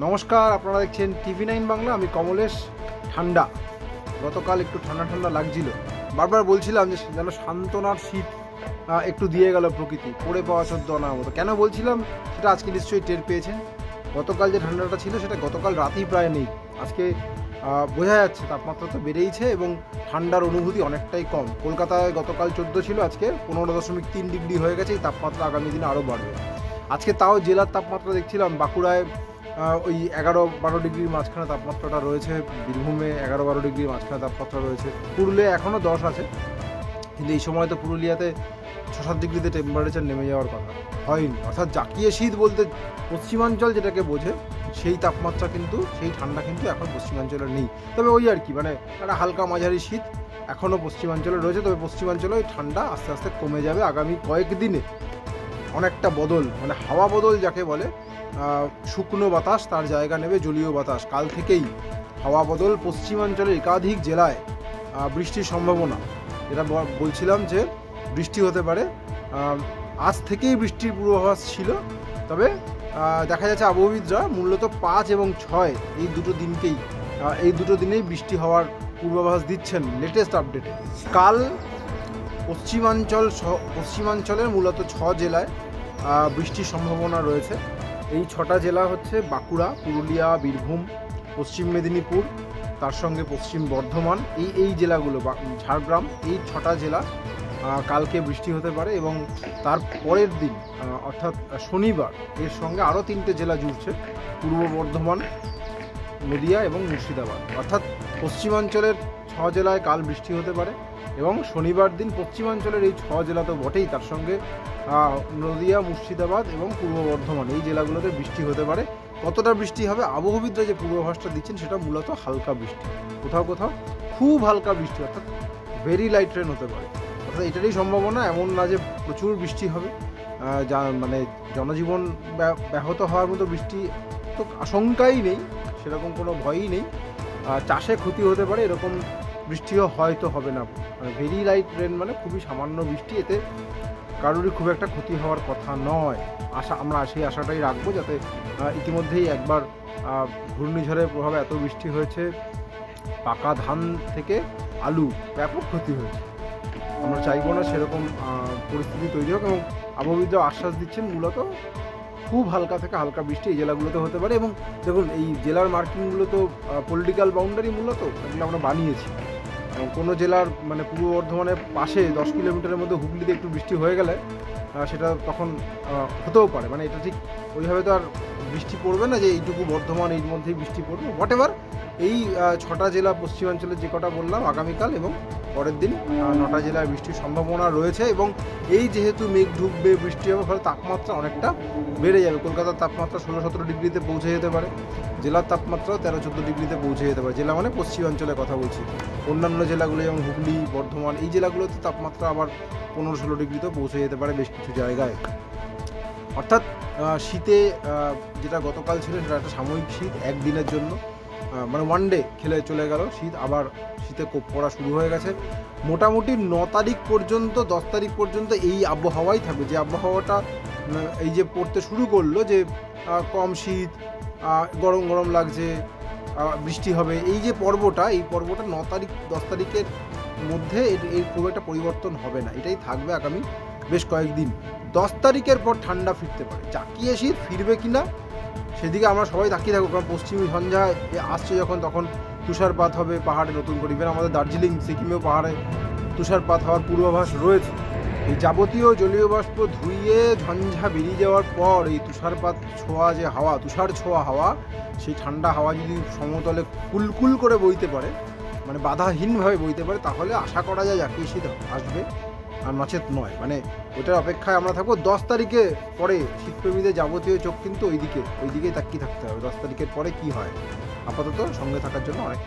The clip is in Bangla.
নমস্কার, আপনারা দেখছেন TV9 বাংলা। আমি কমলেশ। ঠান্ডা গতকাল একটু ঠান্ডা ঠান্ডা লাগছিল, বারবার বলছিলাম যে যেন সান্ত্বনার শীত একটু দিয়ে গেল প্রকৃতি, পড়ে পাওয়া 14 আনার মতো। কেন বলছিলাম সেটা আজকে নিশ্চয়ই টের পেয়েছেন। গতকাল যে ঠান্ডাটা ছিল সেটা গতকাল রাতেই প্রায় নেই। আজকে বোঝা যাচ্ছে তাপমাত্রা তো বেড়েইছে এবং ঠান্ডার অনুভূতি অনেকটাই কম। কলকাতায় গতকাল 14 ছিল, আজকে 15.3 ডিগ্রি হয়ে গেছে। এই তাপমাত্রা আগামী দিনে আরও বাড়বে। আজকে তাও জেলার তাপমাত্রা দেখছিলাম, বাঁকুড়ায় ওই 11-12 ডিগ্রির মাঝখানে তাপমাত্রাটা রয়েছে, বীরভূমে 11-12 ডিগ্রির মাঝখানে তাপমাত্রা রয়েছে, পুরুলিয়া এখনও 10 আছে। কিন্তু এই সময় তো পুরুলিয়াতে 6-7 ডিগ্রিতে টেম্পারেচার নেমে যাওয়ার কথা, হয়নি। অর্থাৎ জাকিয়ে শীত বলতে পশ্চিমাঞ্চল যেটাকে বোঝে সেই তাপমাত্রা কিন্তু, সেই ঠান্ডা কিন্তু এখন পশ্চিমাঞ্চলে নেই। তবে ওই আর কি, মানে একটা হালকা মাঝারি শীত এখনও পশ্চিমাঞ্চলে রয়েছে। তবে পশ্চিমাঞ্চলে ওই ঠান্ডা আস্তে আস্তে কমে যাবে আগামী কয়েকদিনে। অনেকটা বদল, মানে হাওয়া বদল যাকে বলে, শুকনো বাতাস তার জায়গা নেবে জলীয় বাতাস। কাল থেকেই হাওয়া বদল, পশ্চিমাঞ্চলের একাধিক জেলায় বৃষ্টির সম্ভাবনা। যেটা বলছিলাম যে বৃষ্টি হতে পারে, আজ থেকেই বৃষ্টির পূর্বাভাস ছিল। তবে দেখা যাচ্ছে আবহবিদরা মূলত 5 এবং 6 এই দুটো দিনেই বৃষ্টি হওয়ার পূর্বাভাস দিচ্ছেন লেটেস্ট আপডেটে। কাল পশ্চিমাঞ্চলের মূলত 6 জেলায় বৃষ্টির সম্ভাবনা রয়েছে। এই 6টা জেলা হচ্ছে বাঁকুড়া, পুরুলিয়া, বীরভূম, পশ্চিম মেদিনীপুর, তার সঙ্গে পশ্চিম বর্ধমান, এই জেলাগুলো, ঝাড়গ্রাম, এই 6টা জেলা কালকে বৃষ্টি হতে পারে। এবং তার পরের দিন অর্থাৎ শনিবার এর সঙ্গে আরও 3টে জেলা জুড়ছে, পূর্ব বর্ধমান, নদিয়া এবং মুর্শিদাবাদ। অর্থাৎ পশ্চিমাঞ্চলের 6 জেলায় কাল বৃষ্টি হতে পারে এবং শনিবার দিন পশ্চিমাঞ্চলের এই 6 জেলা তো বটেই, তার সঙ্গে নদিয়া, মুর্শিদাবাদ এবং পূর্ব বর্ধমান, এই জেলাগুলোতে বৃষ্টি হতে পারে। কতটা বৃষ্টি হবে, আবহবিদরা যে পূর্বাভাসটা দিচ্ছেন সেটা মূলত হালকা বৃষ্টি, কোথাও কোথাও খুব হালকা বৃষ্টি, অর্থাৎ ভেরি লাইট রেন হতে পারে। অর্থাৎ এটারই সম্ভাবনা, এমন না যে প্রচুর বৃষ্টি হবে, যা মানে জনজীবন ব্যাহত হওয়ার মতো বৃষ্টি তো আশঙ্কাই নেই, সেরকম কোনো ভয়ই নেই। চাষে ক্ষতি হতে পারে এরকম বৃষ্টিও হয়তো হবে না। ভেরি লাইট রেন মানে খুবই সামান্য বৃষ্টি, এতে কারোরই খুব একটা ক্ষতি হওয়ার কথা নয়। আমরা সেই আশাটাই রাখবো, যাতে ইতিমধ্যেই একবার ঘূর্ণিঝড়ের প্রভাবে এত বৃষ্টি হয়েছে, পাকা ধান থেকে আলু ব্যাপক ক্ষতি হয়েছে। আমরা চাইবো না সেরকম পরিস্থিতি তৈরি হোক, এবং আবহবিদরা আশ্বাস দিচ্ছেন মূলত খুব হালকা থেকে হালকা বৃষ্টি এই জেলাগুলোতে হতে পারে। এবং দেখুন, এই জেলার মার্কিংগুলো তো পলিটিক্যাল বাউন্ডারি মূলত, এগুলো আমরা বানিয়েছি। এবং কোনো জেলার মানে পূর্ব বর্ধমানের পাশে 10 কিলোমিটারের মধ্যে হুগলিতে একটু বৃষ্টি হয়ে গেলে সেটা তখন হতেও পারে, মানে এটা ঠিক ওইভাবে তো আর বৃষ্টি পড়বে না যে এইটুকু বর্ধমান এর মধ্যেই বৃষ্টি পড়বে। হোয়াট এভার, এই 6টা জেলা পশ্চিমাঞ্চলের যে কটা বললাম আগামীকাল এবং পরের দিন 9টা জেলায় বৃষ্টির সম্ভাবনা রয়েছে। এবং এই যেহেতু মেঘ ঢুকবে, বৃষ্টি হবে, ফলে তাপমাত্রা অনেকটা বেড়ে যাবে। কলকাতার তাপমাত্রা 16-17 ডিগ্রিতে পৌঁছে যেতে পারে, জেলার তাপমাত্রা 13-14 ডিগ্রিতে পৌঁছে যেতে পারে। জেলা মানে পশ্চিমাঞ্চলের কথা বলছি। অন্যান্য জেলাগুলো যেমন হুগলি, বর্ধমান, এই জেলাগুলোতে তাপমাত্রা আবার 15-16 ডিগ্রিতেও পৌঁছে যেতে পারে বেশ কিছু জায়গায়। অর্থাৎ শীতে যেটা গতকাল ছিল সেটা একটা সাময়িক শীত, একদিনের জন্য, মানে ওয়ান ডে খেলে চলে গেল শীত। আবার শীতে কোপ পড়া শুরু হয়ে গেছে। মোটামুটি 9 তারিখ পর্যন্ত, 10 তারিখ পর্যন্ত এই আবহাওয়াই থাকবে। যে আবহাওয়াটা এই যে পড়তে শুরু করলো, যে কম শীত, গরম গরম লাগছে, বৃষ্টি হবে, এই যে পর্বটা, এই পর্বটা 9 তারিখ 10 তারিখের মধ্যে এর খুব একটা পরিবর্তন হবে না, এটাই থাকবে আগামী বেশ কয়েকদিন। 10 তারিখের পর ঠান্ডা ফিরতে পারে। জাকিয়ে শীত ফিরবে কিনা সেদিকে আমরা সবাই তাকিয়ে থাকবো, কারণ পশ্চিমী ঝঞ্ঝা আসছে যখন, তখন তুষারপাত হবে পাহাড়ে নতুন করে। ইভেন আমাদের দার্জিলিং, সিকিমেও পাহাড়ে তুষারপাত হওয়ার পূর্বাভাস রয়েছে। এই যাবতীয় জলীয় বাষ্প ধুইয়ে ঝঞ্ঝা বেরিয়ে যাওয়ার পর এই তুষারপাত ছোঁয়া যে হাওয়া, তুষার ছোঁয়া হাওয়া, সেই ঠান্ডা হাওয়া যদি সমতলে কুলকুল করে বইতে পারে, মানে বাধাহীনভাবে বইতে পারে, তাহলে আশা করা যায় জাকিয়ে শীত আসবে, আর নচেত নয়। মানে ওটার অপেক্ষায় আমরা থাকবো। 10 তারিখে পরে শীতপ্রেমীদের যাবতীয় চোখ কিন্তু ওইদিকেই তাকিয়ে থাকতে হবে, 10 তারিখের পরে কি হয়। আপাতত সঙ্গে থাকার জন্য অনেক